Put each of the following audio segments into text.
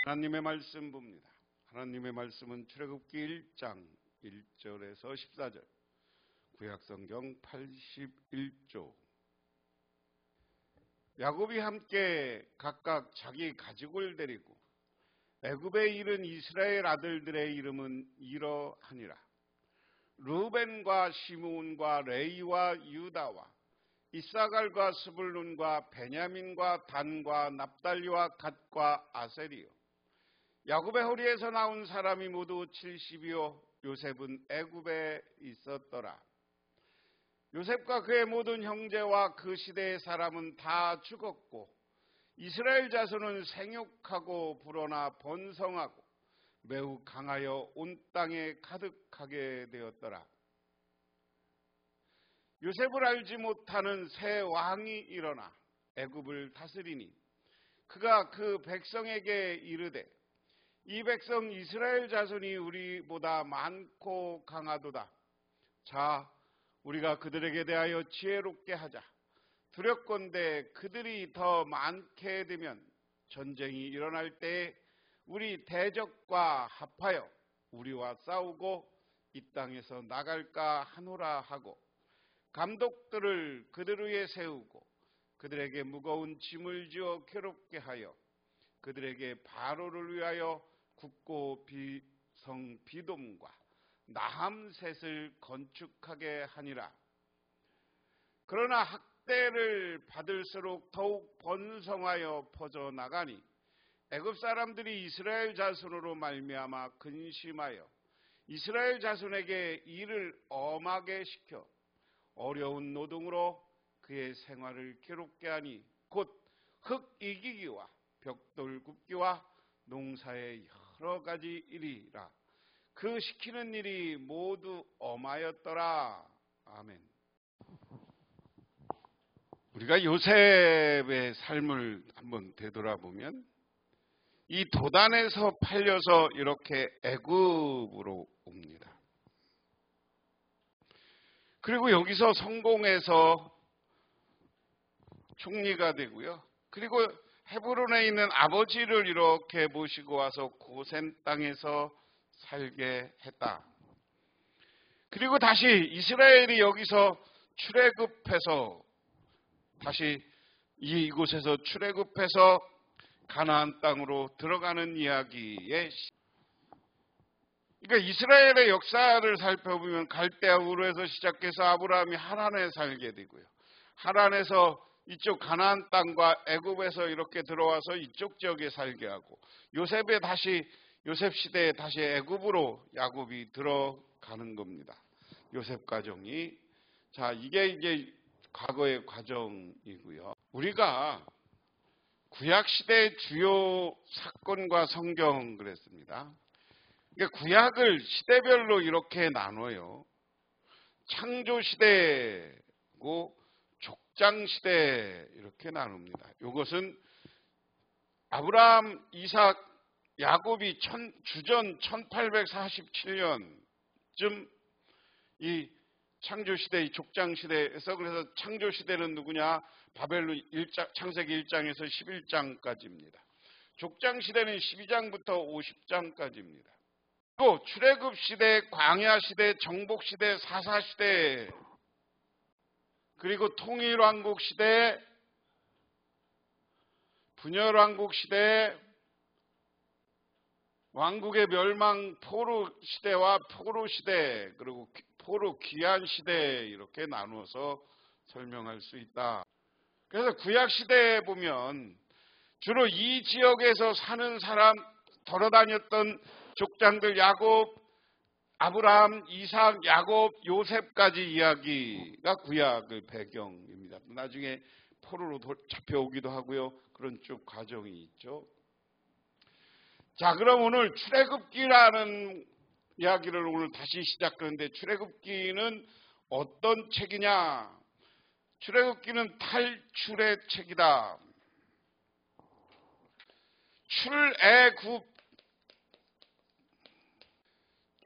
하나님의 말씀 봅니다. 하나님의 말씀은 출애굽기 1장 1절에서 14절, 구약성경 81조. 야곱이 함께 각각 자기 가족을 데리고 애굽에 이른 이스라엘 아들들의 이름은 이러하니라. 르우벤과 시므온과 레위와 유다와 이사갈과 스불룬과 베냐민과 단과 납달리와 갓과 아셀이요. 야곱의 허리에서 나온 사람이 모두 70이요. 요셉은 애굽에 있었더라. 요셉과 그의 모든 형제와 그 시대의 사람은 다 죽었고 이스라엘 자손은 생육하고 불어나 번성하고 매우 강하여 온 땅에 가득하게 되었더라. 요셉을 알지 못하는 새 왕이 일어나 애굽을 다스리니 그가 그 백성에게 이르되 이 백성 이스라엘 자손이 우리보다 많고 강하도다. 자, 우리가 그들에게 대하여 지혜롭게 하자. 두렵건대 그들이 더 많게 되면 전쟁이 일어날 때에 우리 대적과 합하여 우리와 싸우고 이 땅에서 나갈까 하노라 하고 감독들을 그들 위에 세우고 그들에게 무거운 짐을 지어 괴롭게 하여 그들에게 바로를 위하여 굳고 비성 비돔과 나함셋을 건축하게 하니라. 그러나 학대를 받을수록 더욱 번성하여 퍼져나가니 애굽 사람들이 이스라엘 자손으로 말미암아 근심하여 이스라엘 자손에게 일을 엄하게 시켜 어려운 노동으로 그의 생활을 괴롭게 하니 곧 흙 이기기와 벽돌 굽기와 농사의 여러 가지 일이라. 그 시키는 일이 모두 엄하였더라. 아멘. 우리가 요셉의 삶을 한번 되돌아보면 이 도단에서 팔려서 이렇게 애굽으로 옵니다. 그리고 여기서 성공해서 총리가 되고요. 그리고 헤브론에 있는 아버지를 이렇게 모시고 와서 고센 땅에서 살게 했다. 그리고 다시 이스라엘이 여기서 출애굽해서 다시 이곳에서 출애굽해서 가나안 땅으로 들어가는 이야기에, 그러니까 이스라엘의 역사를 살펴보면 갈대아 우르에서 시작해서 아브라함이 하란에 살게 되고요. 하란에서 이쪽 가나안 땅과 애굽에서 이렇게 들어와서 이쪽 지역에 살게 하고 요셉 시대에 다시 애굽으로 야곱이 들어가는 겁니다. 요셉 가정이. 자, 이게 이제 과거의 과정이고요. 우리가 구약 시대의 주요 사건과 성경 그랬습니다. 그러니까 구약을 시대별로 이렇게 나눠요. 창조 시대고 족장 시대 이렇게 나눕니다. 이것은 아브라함, 이삭, 야곱이 주전 1847년쯤 이 창조 시대, 이 족장 시대에서, 그래서 창조 시대는 누구냐? 바벨론 창세기 1장에서 11장까지입니다. 족장 시대는 12장부터 50장까지입니다. 또 출애굽 시대, 광야 시대, 정복 시대, 사사 시대, 그리고 통일왕국 시대, 분열왕국 시대, 왕국의 멸망 포로 시대와 포로 시대, 그리고 포로 귀환 시대 이렇게 나누어서 설명할 수 있다. 그래서 구약 시대에 보면 주로 이 지역에서 사는 사람, 돌아다녔던 족장들 야곱, 아브라함, 이삭, 야곱, 요셉까지 이야기가 구약의 배경입니다. 나중에 포로로 잡혀오기도 하고요. 그런 쭉 과정이 있죠. 자, 그럼 오늘 출애굽기라는 이야기를 오늘 다시 시작하는데, 출애굽기는 어떤 책이냐? 출애굽기는 탈출의 책이다. 출애굽.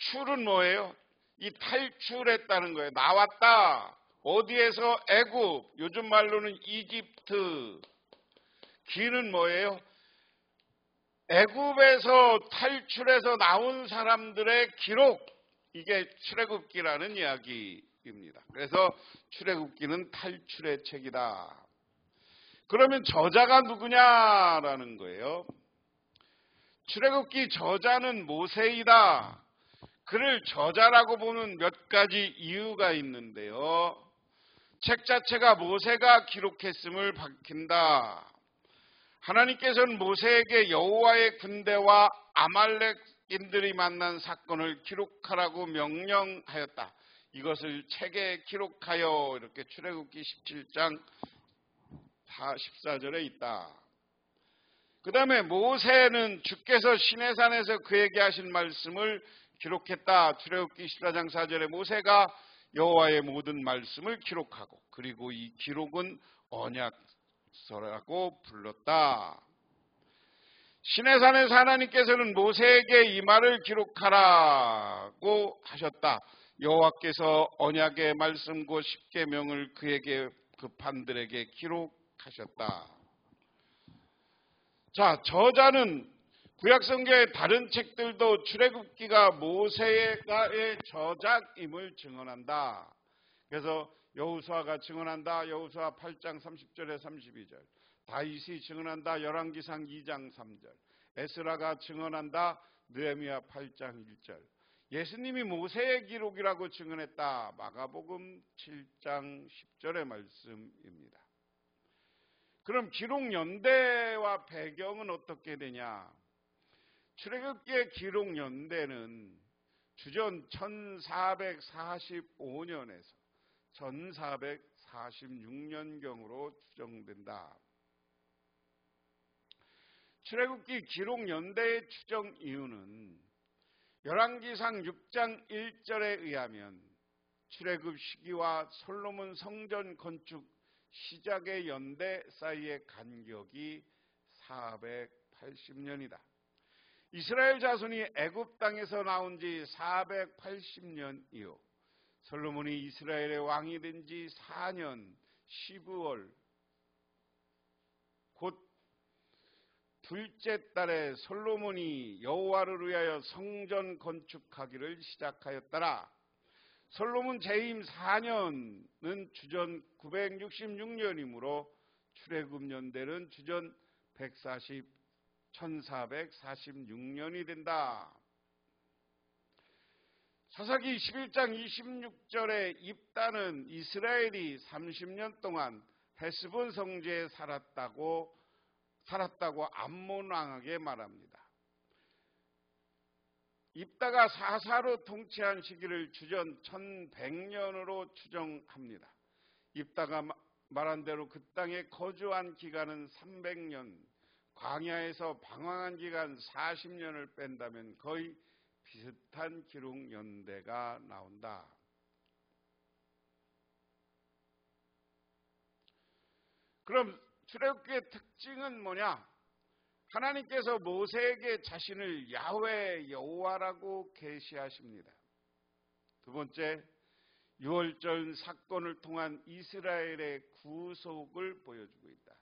출은 뭐예요? 이 탈출했다는 거예요. 나왔다. 어디에서? 애굽. 요즘 말로는 이집트. 기는 뭐예요? 애굽에서 탈출해서 나온 사람들의 기록, 이게 출애굽기라는 이야기입니다. 그래서 출애굽기는 탈출의 책이다. 그러면 저자가 누구냐라는 거예요. 출애굽기 저자는 모세이다. 그를 저자라고 보는 몇 가지 이유가 있는데요. 책 자체가 모세가 기록했음을 밝힌다. 하나님께서는 모세에게 여호와의 군대와 아말렉인들이 만난 사건을 기록하라고 명령하였다. 이것을 책에 기록하여 이렇게 출애굽기 17장 14절에 있다. 그 다음에 모세는 주께서 시내산에서 그에게 하신 말씀을 기록했다. 출애굽기 14장 4절에 모세가 여호와의 모든 말씀을 기록하고 그리고 이 기록은 언약서라고 불렀다. 시내산에서 하나님께서는 모세에게 이 말을 기록하라고 하셨다. 여호와께서 언약의 말씀 곧 십계명을 그에게 그 판들에게 기록하셨다. 자, 저자는 구약성경의 다른 책들도 출애굽기가 모세의 저작임을 증언한다. 그래서 여호수아가 증언한다. 여호수아 8장 30절에 32절. 다윗이 증언한다. 열왕기상 2장 3절. 에스라가 증언한다. 느헤미야 8장 1절. 예수님이 모세의 기록이라고 증언했다. 마가복음 7장 10절의 말씀입니다. 그럼 기록 연대와 배경은 어떻게 되냐? 출애굽기의 기록 연대는 주전 1445년에서 1446년경으로 추정된다. 출애굽기 기록 연대의 추정 이유는 열왕기상 6장 1절에 의하면 출애굽 시기와 솔로몬 성전 건축 시작의 연대 사이의 간격이 480년이다. 이스라엘 자손이 애굽 땅에서 나온 지 480년 이후 솔로몬이 이스라엘의 왕이 된 지 4년 12월 곧 둘째 달에 솔로몬이 여호와를 위하여 성전 건축하기를 시작하였더라. 솔로몬 재임 4년은 주전 966년이므로 출애굽 연대는 주전 1446년이 된다. 사사기 11장 26절에 입다는 이스라엘이 30년 동안 헤스본 성지에 살았다고 암몬 왕에게 말합니다. 입다가 사사로 통치한 시기를 주전 1100년으로 추정합니다. 입다가 말한 대로 그 땅에 거주한 기간은 300년, 광야에서 방황한 기간 40년을 뺀다면 거의 비슷한 기록 연대가 나온다. 그럼 출애굽기의 특징은 뭐냐? 하나님께서 모세에게 자신을 야훼 여호와라고 계시하십니다. 두 번째, 유월절 사건을 통한 이스라엘의 구속을 보여주고 있다.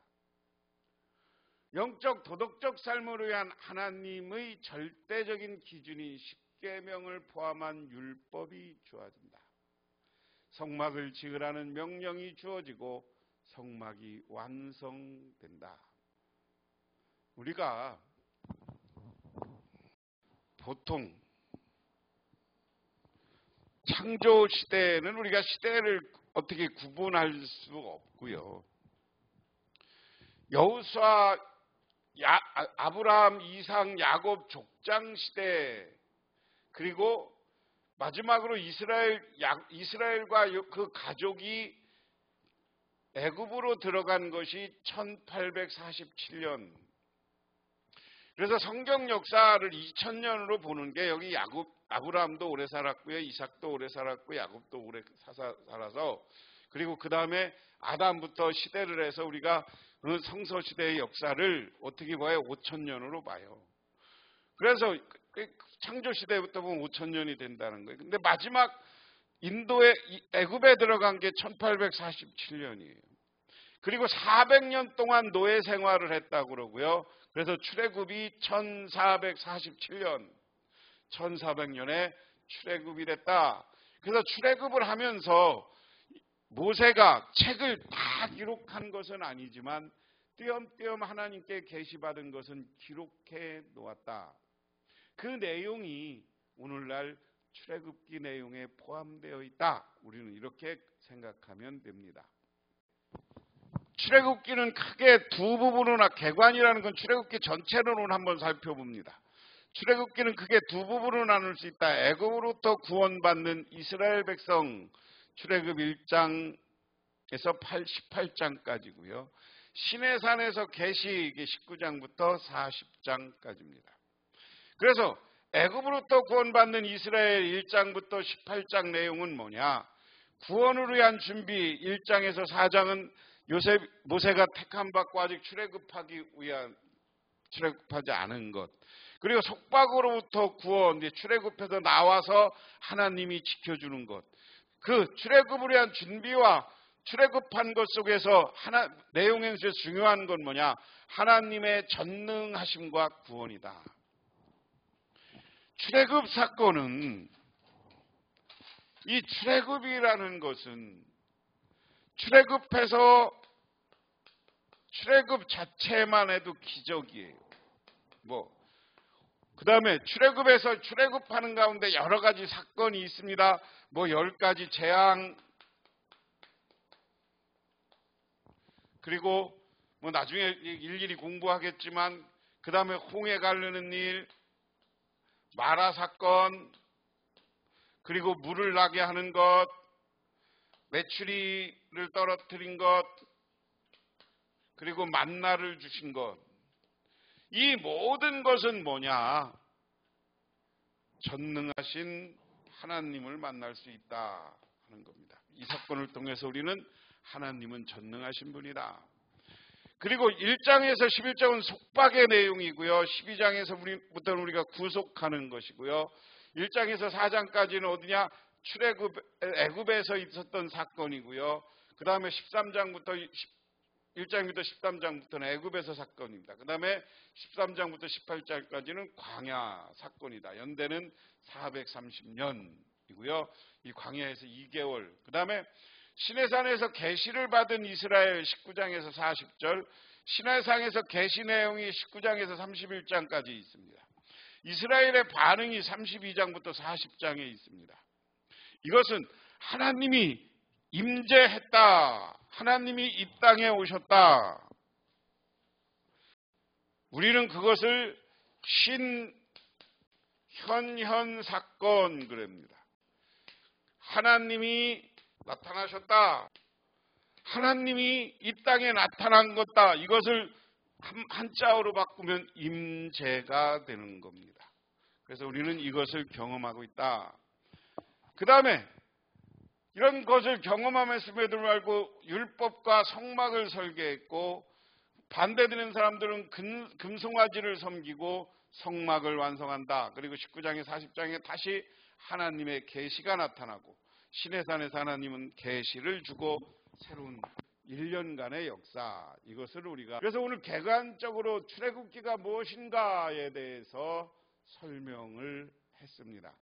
영적 도덕적 삶을 위한 하나님의 절대적인 기준인 십계명을 포함한 율법이 주어진다. 성막을 지으라는 명령이 주어지고 성막이 완성된다. 우리가 보통 창조 시대에는 우리가 시대를 어떻게 구분할 수 없고요. 여호수아, 아브라함, 이삭, 야곱 족장 시대, 그리고 마지막으로 이스라엘과 그 가족이 애굽으로 들어간 것이 1847년. 그래서 성경 역사를 2000년으로 보는 게 여기 아브라함도 오래 살았고요. 이삭도 오래 살았고 야곱도 오래 살아서, 그리고 그 다음에 아담부터 시대를 해서 우리가 성서 시대의 역사를 어떻게 봐요? 5000년으로 봐요. 그래서 창조 시대부터 보면 5000년이 된다는 거예요. 근데 마지막 인도의 애굽에 들어간 게 1847년이에요. 그리고 400년 동안 노예 생활을 했다고 그러고요. 그래서 출애굽이 1447년, 1400년에 출애굽이 됐다. 그래서 출애굽을 하면서 모세가 책을 다 기록한 것은 아니지만 띄엄띄엄 하나님께 계시받은 것은 기록해 놓았다. 그 내용이 오늘날 출애굽기 내용에 포함되어 있다. 우리는 이렇게 생각하면 됩니다. 출애굽기는 크게 두 부분으로 개관이라는 건 출애굽기 전체로는 한번 살펴봅니다. 출애굽기는 크게 두 부분으로 나눌 수 있다. 애굽으로부터 구원받는 이스라엘 백성 출애굽 1장에서 18장까지고요. 시내산에서 계시 19장부터 40장까지입니다. 그래서 애굽으로부터 구원받는 이스라엘 1장부터 18장 내용은 뭐냐? 구원을 위한 준비 1장에서 4장은 모세가 택함 받고 아직 출애굽하지 않은 것. 그리고 속박으로부터 구원, 출애굽해서 나와서 하나님이 지켜주는 것. 그 출애굽을 위한 준비와 출애굽한 것 속에서 내용에서 중요한 건 뭐냐? 하나님의 전능하심과 구원이다. 출애굽 사건은, 이 출애굽이라는 것은 출애굽 자체만 해도 기적이에요. 그 다음에 출애굽하는 가운데 여러 가지 사건이 있습니다. 10가지 재앙, 그리고 나중에 일일이 공부하겠지만, 그 다음에 홍해 가르는 일, 마라 사건, 그리고 물을 나게 하는 것, 메추리를 떨어뜨린 것, 그리고 만나를 주신 것. 이 모든 것은 뭐냐? 전능하신 하나님을 만날 수 있다 하는 겁니다. 이 사건을 통해서 우리는 하나님은 전능하신 분이다. 그리고 1장에서 11장은 속박의 내용이고요. 12장에서부터는 우리가 구속하는 것이고요. 1장에서 4장까지는 어디냐? 애굽에서 있었던 사건이고요. 그 다음에 1장부터 13장부터는 애굽에서 사건입니다. 그 다음에 13장부터 18장까지는 광야 사건이다. 연대는 430년이고요. 이 광야에서 2개월. 그 다음에 시내산에서 계시를 받은 이스라엘 19장에서 40절, 시내산에서 계시 내용이 19장에서 31장까지 있습니다. 이스라엘의 반응이 32장부터 40장에 있습니다. 이것은 하나님이 임재했다. 하나님이 이 땅에 오셨다. 우리는 그것을 신현현 사건 그럽니다. 하나님이 나타나셨다. 하나님이 이 땅에 나타난 것다. 이것을 한자어로 바꾸면 임재가 되는 겁니다. 그래서 우리는 이것을 경험하고 있다. 그 다음에 이런 것을 경험하면서도 불구하고 율법과 성막을 설계했고, 반대되는 사람들은 금송아지를 섬기고 성막을 완성한다. 그리고 19장에 40장에 다시 하나님의 계시가 나타나고, 시내산에서 하나님은 계시를 주고 새로운 1년간의 역사, 이것을 우리가, 그래서 오늘 개관적으로 출애굽기가 무엇인가에 대해서 설명을 했습니다.